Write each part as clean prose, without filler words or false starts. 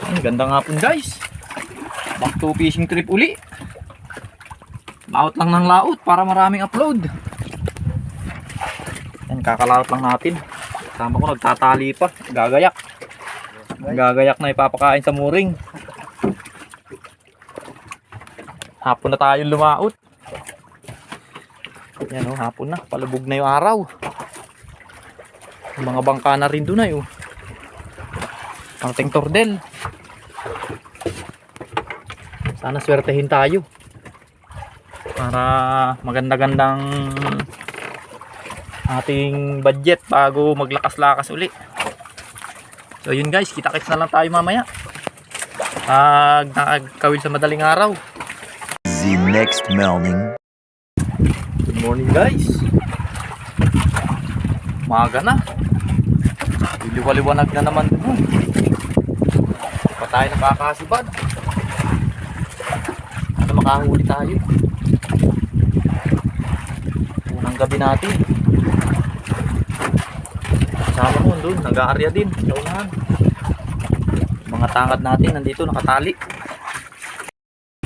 Ay, ganda nga po guys. Back to fishing trip uli. Laot lang ng laot para maraming upload. Yan, kakalaot lang natin. Tama ko nagtatali pa. Gagayak. Gagayak na ipapakain sa muring. Hapon na tayong lumaot. Yan o, hapon na. Palubog na yung araw. Yung mga bangka na rin doon ay o. Pangting tordel. Sana swertehin tayo. Para maganda-gandang ating budget bago maglakas-lakas uli. So yun guys, kita-kits na lang tayo mamaya. Pag nakagkawil sa madaling araw. The next morning. Good morning guys. Maga na. Liwaliwanag na naman doon. Pa tayo nakakasibad. Ano makahuli tayo. Unang gabi natin. Kasama ko doon, nag-aarya din. Kaunahan. Mga tangad natin nandito nakatali.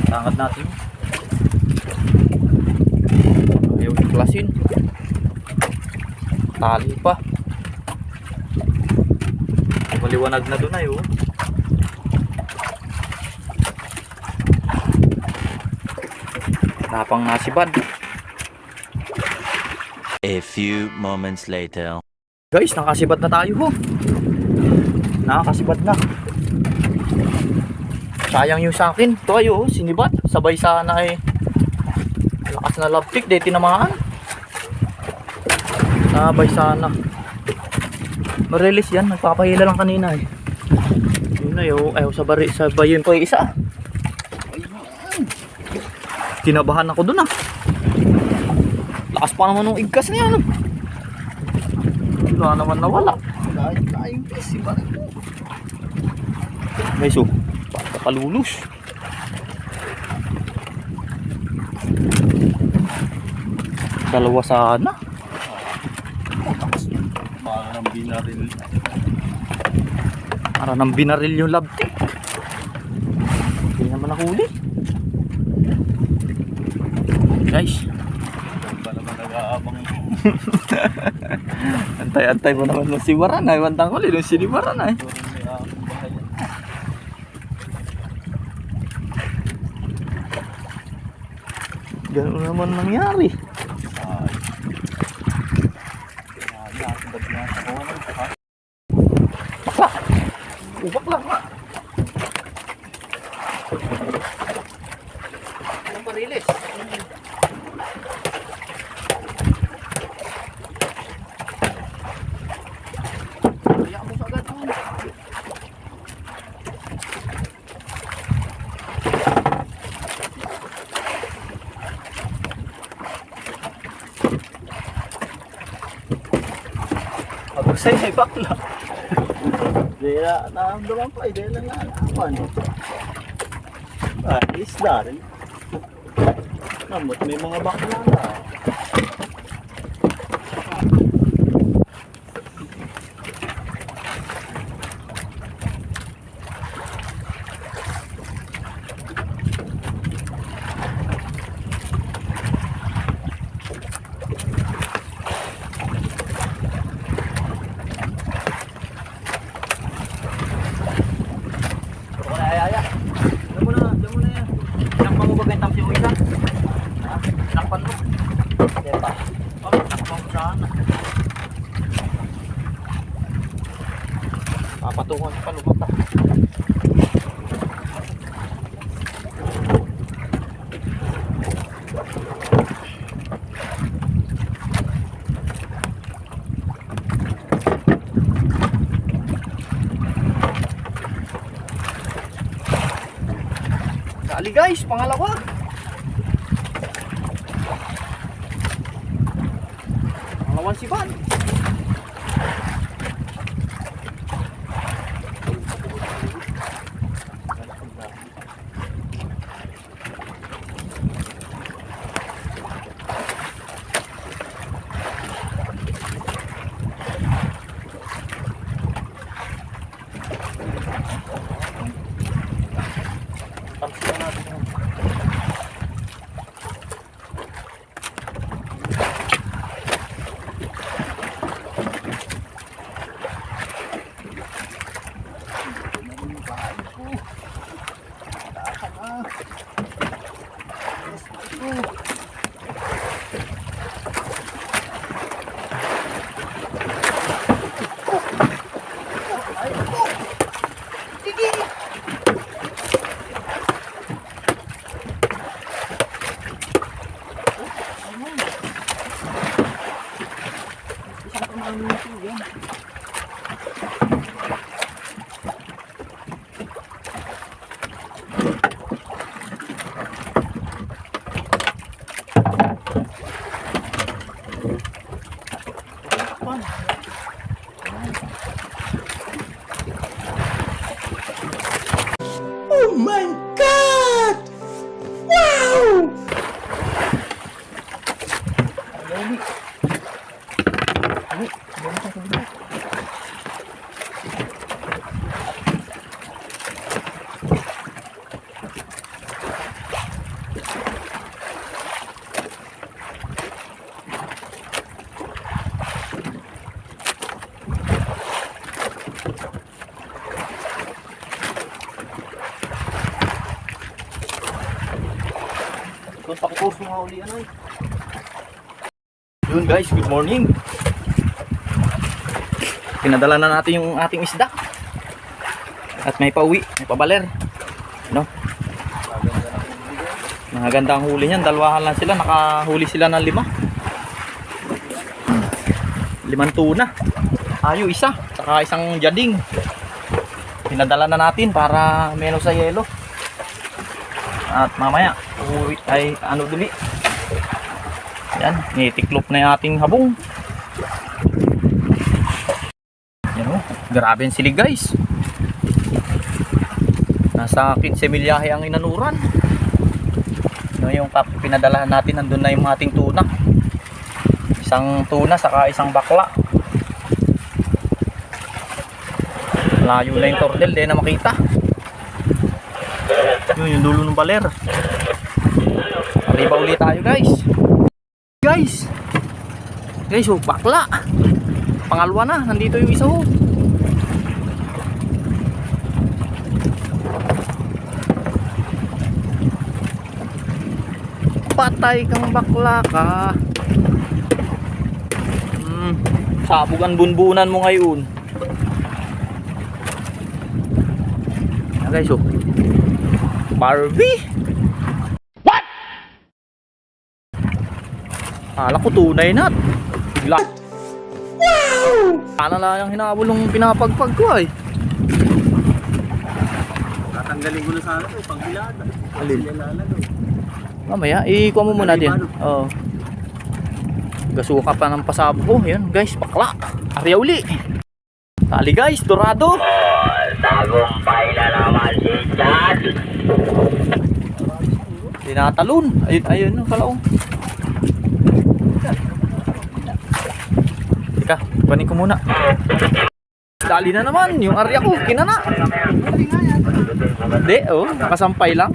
Tangad natin. Ayaw iklasin. Tali pa. Maliwanag na doon ay oh. Tapang nasibad. A few moments later. Guys, nakasibad na tayo ho. Nakakasibad na. Sayang yung sa akin. Ito ay oh, sinibad. Sabay sana eh. Lakas na labtik, di tinamaan. Sabay sana. Marilis yan, nagpapahila lang kanina eh. Yun na yun, ayaw sabay yun po yung isa. Kinabahan ako dun ah. Lakas pa naman ng igkas niya ano. Wala naman nawala. Tayong pesi ba rin po. Guys oh, pakalulus. Dalawa sana. Para nang binaril yung labtik. Hindi naman nahuli. Guys. Antay-antay mo naman ng siwaran ay. Wantang ko yung siniwaran ay. Ganun naman nangyari. Ubak lang ha. Anong parilis? Kaya mo sa agad mo. Abag sa'yo ay bakla. Dahil naamdaman pa, dahil lang nalaman. Isla rin. Namot, may mga bakla na. Papatungan sa palubata. Dali guys, pangalawa. Pangalawang siban. Oh my God! Wow! Doon pakupost mga uli ano eh. Yun guys, good morning. Pinadala na natin yung ating isda. At may pauwi, may pabaler. No? Maganda ang huli niyan, dalawahan lang sila, nakahuli sila ng 5. 5 tuna. Ayo isa, saka isang jading. Pinadala na natin para menos sa yelo. At mamaya uwi ay ano duli. Yan, nitiklop na yung ating habong. Yan o, grabe yung silig guys. Nasa 15 milyahe ang inanuran. No, yung pinadalahan natin, nandun na yung ating tuna. Isang tuna saka isang bakla. Layo na yung tordel, di na makita. Yun, yung dulo ng baler. Arriba ulit tayo guys. Guys, oh, bakla. Pangalawa na, nandito yung isa ho. Patay kang bakla ka. Sabugan bunbunan mo ngayon. Yan guys, oh. Barbie? What? Akala ko tunay na. Bigla. Wow! Ano lang yung hinabol ng pinapagpag ko ay. Tatanggalin ko na sana ito, pag bilada. Alin? Lalalo. Mamaya, ikuha mo muna din. Oo. Gasuka pa ng pasabo ko. Yan guys, bakla. Arya uli. Tali guys, dorado. Tagumpay na naman si Chad. Tinatalon. Ayun yung kalaong. Teka, kunin ko muna. Dali na naman. Yung arya ko, kinana. Hindi, oh. Nakasampay lang.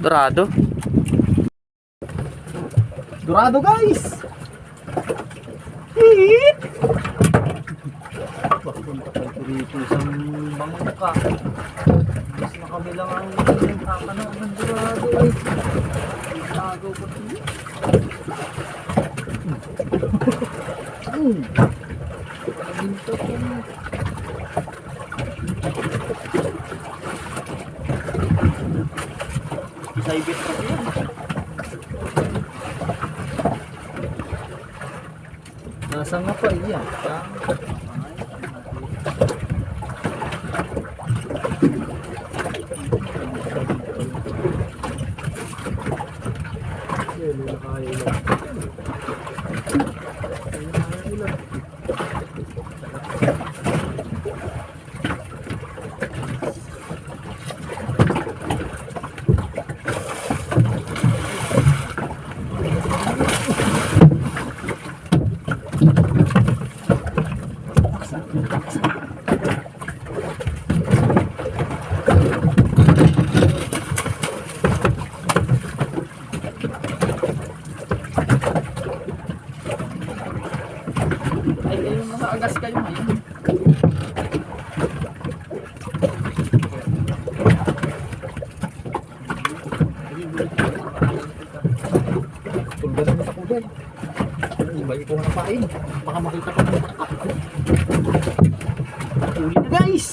Dorado. Dorado guys. Hit. Papunta kayo rito sa bangka. Mas nakabilang ang kakanaw ng dorado ay. Tagaw pa siya. Ginto ko na. Saibit pa siya. Nasa nga pa iya. Ay, yung mga agas kayo ngayon. Tulgan mo sa kudel. Ibay ko na pain. Baka makita ko ng takap. Uli na guys!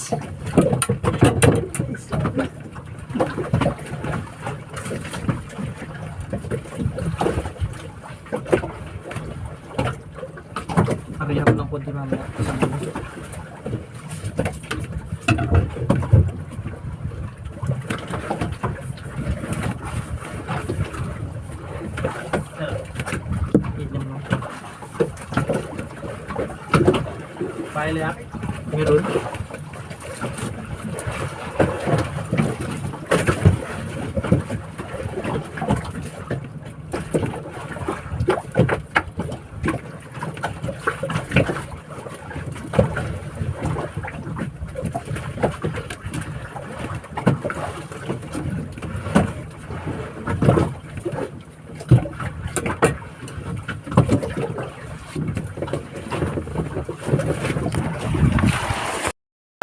konti mamaya. Isang buso. Pahil yak. Meron.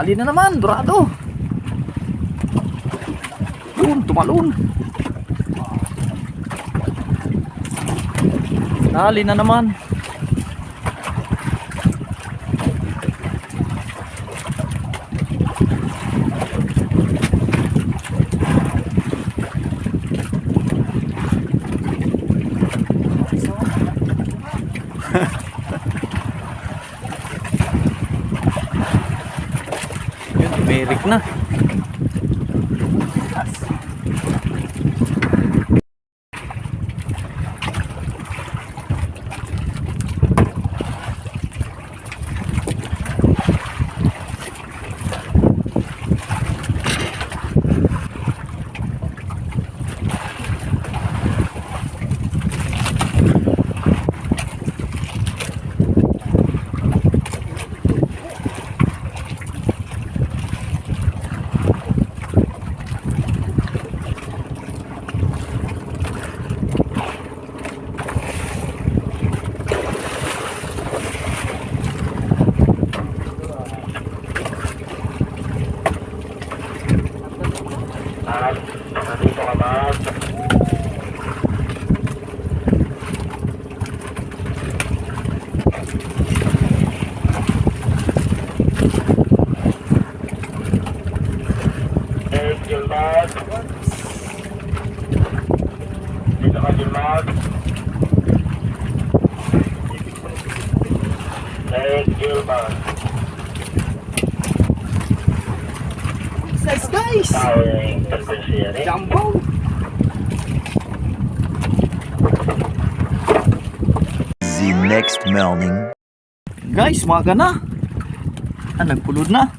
Ali na naman, dorado. Yun, tumalon. Ali na naman. Merik na. Nandito ka ba? Gilmar. Dito ka, Gilmar. Gilmar. Size guys! Powering frequency. Jumbo! The next morning. Guys, umaga na. Nagpulod na.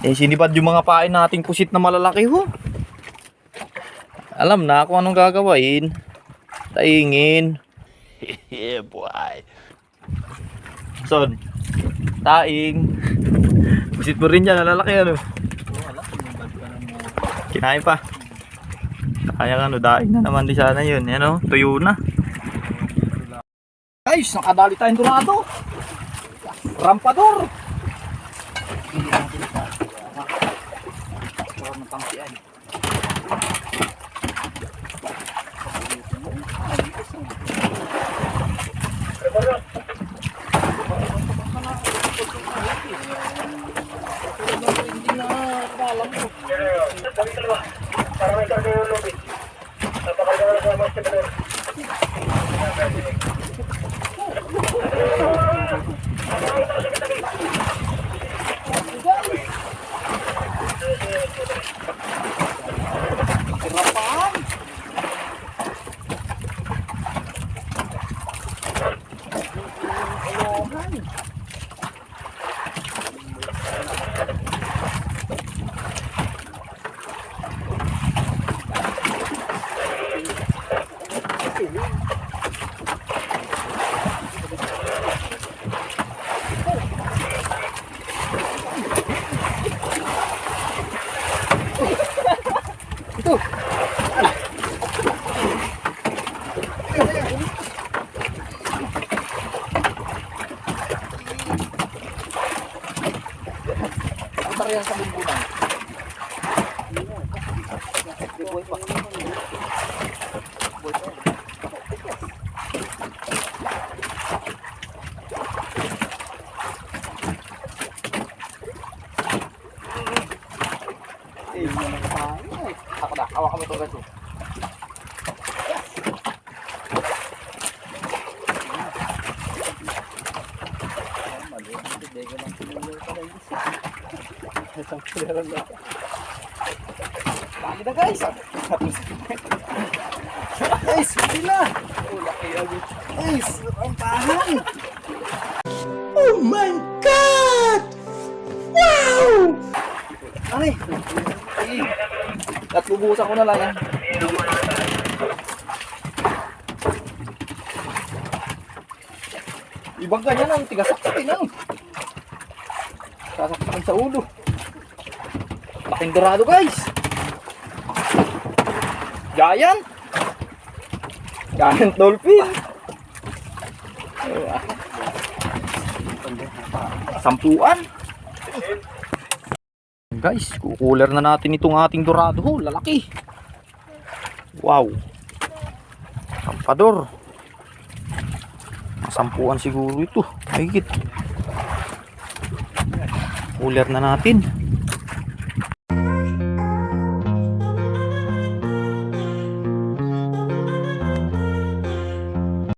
Sinipad yung mga pain nating pusit na malalaki ho. Alam na kung anong gagawin. Taingin. Yeah, boy. Son. Taing. Pusit mo rin yan, lalaki ano. Kinain pa. Kaya ano, daing na naman di sana yun. Yan o, tuyo na. Guys, nakadali tayong dorado. Rampador. Para may karga yung lobby. Napakarga na sa mga sipinor. Yan sa bumbunan. Ako na, hawakan mo ito gato. Isang kuleran na. Dami na guys. Guys, hindi na. Oh, laki agad. Guys, ang tahan. Oh my God! Wow! Ay! Ay! At lubusan ko na lang yan. Ibang ganyan ang tigasaksakin ang. Sasaksakin sa ulo. Laking dorado guys. Giant. Giant dolphin. Sampuan. Guys, kukuler na natin itong ating dorado. Oh, lalaki. Wow. Sampador. Sampuan siguro ito. Higit. Kuler na natin.